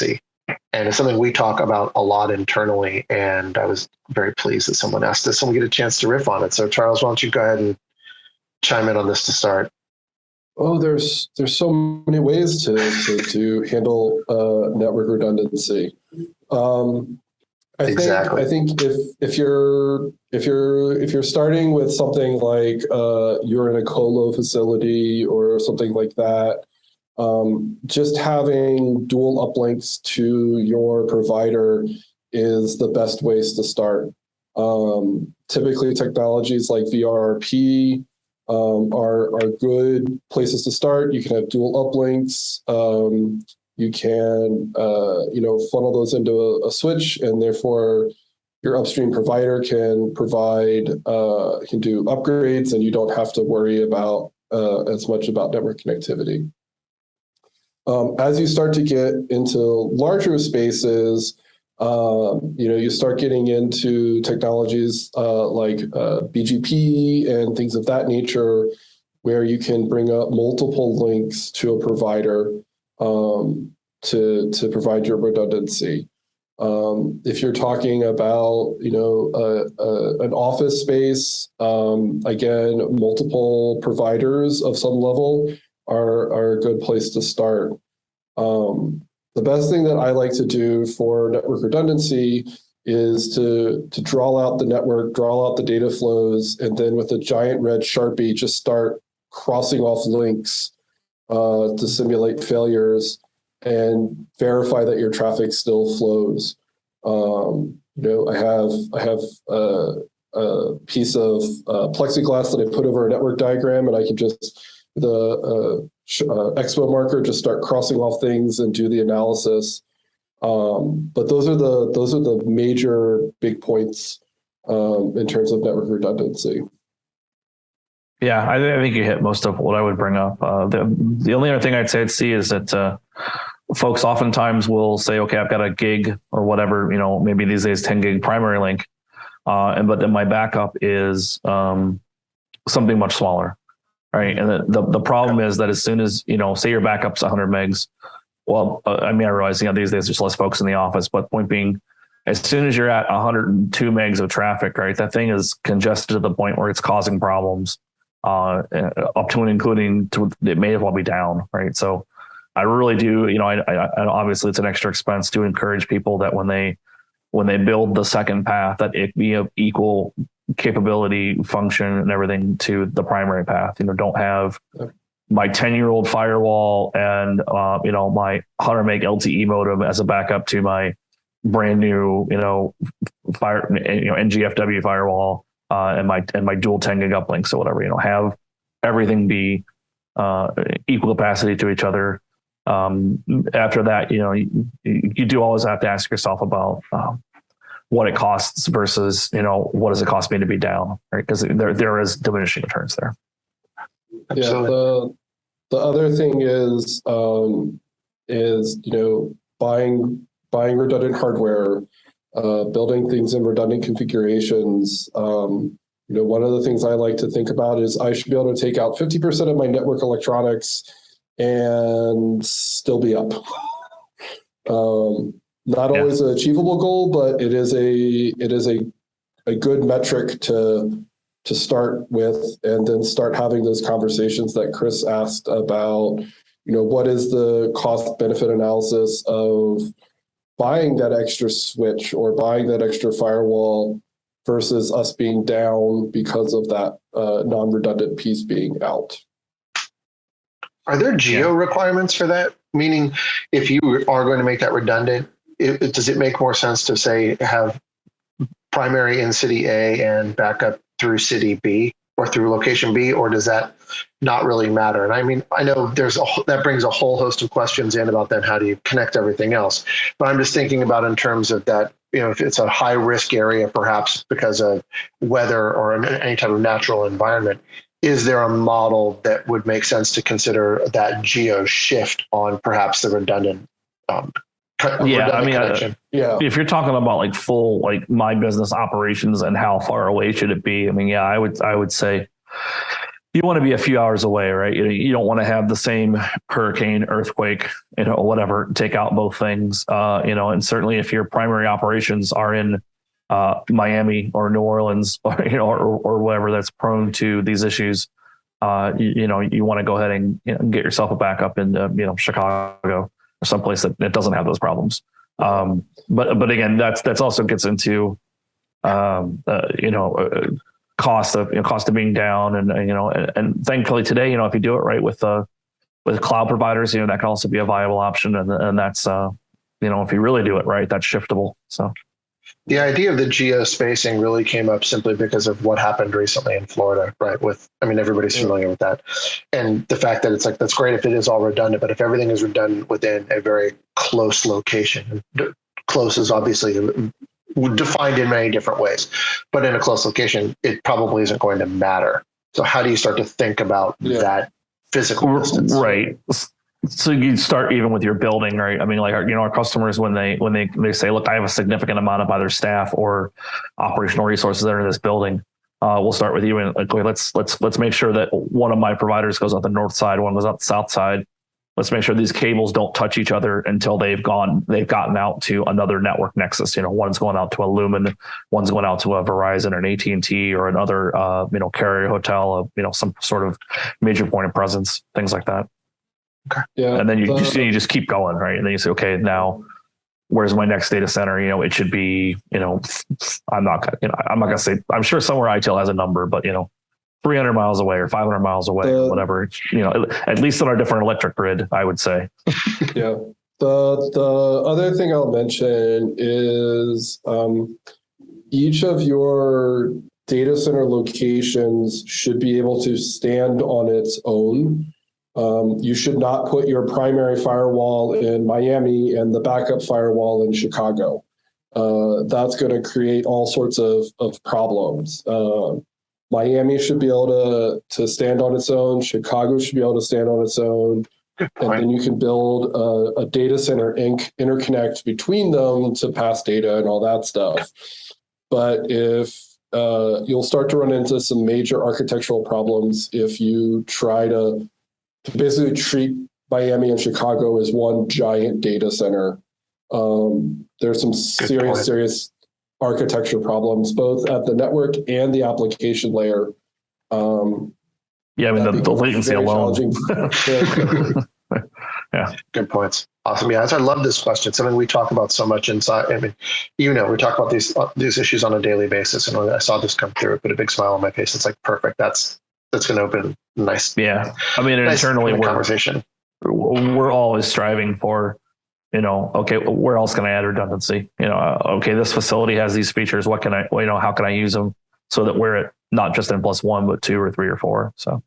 And it's something we talk about a lot internally. And I was very pleased that someone asked this and we get a chance to riff on it. So Charles, why don't you go ahead and chime in on this to start? Oh, there's so many ways to handle network redundancy. I think if you're starting with something like you're in a colo facility or something like that, just having dual uplinks to your provider is the best ways to start. Typically, technologies like VRRP are good places to start. You can have dual uplinks. You can funnel those into a switch, and therefore your upstream provider can do upgrades, and you don't have to worry about as much about network connectivity. As you start to get into larger spaces, you start getting into technologies like BGP and things of that nature, where you can bring up multiple links to a provider to provide your redundancy. If you're talking about an office space, again, multiple providers of some level are a good place to start. The best thing that I like to do for network redundancy is to draw out the network, draw out the data flows, and then with a giant red Sharpie, just start crossing off links to simulate failures and verify that your traffic still flows. I have a piece of plexiglass that I put over a network diagram, and I can just the expo marker just start crossing off things and do the analysis. But those are the major big points in terms of network redundancy. Yeah, I think you hit most of what I would bring up. The only other thing I'd say is that folks oftentimes will say, okay, I've got a gig or whatever, maybe these days 10 gig primary link, but then my backup is something much smaller. Right. And the problem is that as soon as, say your backup's 100 megs, well, I realize, these days there's less folks in the office, but point being, as soon as you're at 102 megs of traffic, right, that thing is congested to the point where it's causing problems up to and including it may as well be down. Right. So I really do, I obviously it's an extra expense to encourage people that when they build the second path, that it be of equal capability, function, and everything to the primary path. Don't have my 10-year-old firewall and my 100 meg LTE modem as a backup to my brand new NGFW firewall and my dual 10 gig uplinks or whatever. Have everything be equal capacity to each other. After that, you do always have to ask yourself about what it costs versus, what does it cost me to be down, right? Because there is diminishing returns there. Absolutely. Yeah, the other thing is buying redundant hardware, building things in redundant configurations. One of the things I like to think about is I should be able to take out 50% of my network electronics and still be up. Not always an achievable goal, but it is a good metric to start with, and then start having those conversations that Chris asked about. What is the cost benefit analysis of buying that extra switch or buying that extra firewall versus us being down because of that non-redundant piece being out. Are there geo requirements for that? Meaning, if you are going to make that redundant, does it make more sense to say have primary in city A and backup through city B or through location B, or does that not really matter? And I know that brings a whole host of questions in about then how do you connect everything else. But I'm just thinking about in terms of that, if it's a high risk area, perhaps because of weather or any type of natural environment, is there a model that would make sense to consider that geo shift on perhaps the redundant connection? If you're talking about like full, like my business operations and how far away should it be? I would say you want to be a few hours away, right? You don't want to have the same hurricane, earthquake, whatever, take out both things. And certainly if your primary operations are in Miami or New Orleans, or whatever that's prone to these issues, you want to go ahead and get yourself a backup in Chicago or someplace that doesn't have those problems. But again, that's also gets into cost of being down, and thankfully today, if you do it right with cloud providers, that can also be a viable option, and that's if you really do it right, that's shiftable. So the idea of the geospacing really came up simply because of what happened recently in Florida, right? Everybody's familiar with that, and the fact that it's like, that's great if it is all redundant, but if everything is redundant within a very close location, close is obviously defined in many different ways, but in a close location, it probably isn't going to matter. So how do you start to think about that physical distance? Right. So you start even with your building, right? Our customers, when they say, look, I have a significant amount of either staff or operational resources that are in this building, we'll start with you, and let's make sure that one of my providers goes out the north side, one goes out the south side. Let's make sure these cables don't touch each other until they've gotten out to another network nexus. One's going out to a Lumen, one's going out to a Verizon, an AT&T, or another, carrier, hotel, some sort of major point of presence, things like that. Okay. Yeah. And then you just keep going, right? And then you say, okay, now where's my next data center? It should be, I'm not gonna say, I'm sure somewhere ITIL has a number, but 300 miles away or 500 miles away or whatever, at least on our different electric grid, I would say. Yeah. The other thing I'll mention is each of your data center locations should be able to stand on its own. You should not put your primary firewall in Miami and the backup firewall in Chicago. That's going to create all sorts of problems. Miami should be able to stand on its own. Chicago should be able to stand on its own. And then you can build a data center interconnect between them to pass data and all that stuff. But if you'll start to run into some major architectural problems if you try to basically treat Miami and Chicago as one giant data center. There's some serious architecture problems, both at the network and the application layer. The latency alone. Yeah, good points. Awesome. Yeah, I love this question. Something we talk about so much inside. We talk about these issues on a daily basis, and when I saw this come through, it put a big smile on my face. It's like, perfect. That's going to open a nice. Yeah, nice internally conversation. We're always striving for. Okay, where else can I add redundancy? Okay, this facility has these features. What can how can I use them so that we're at not just N+1, but 2 or 3 or 4? So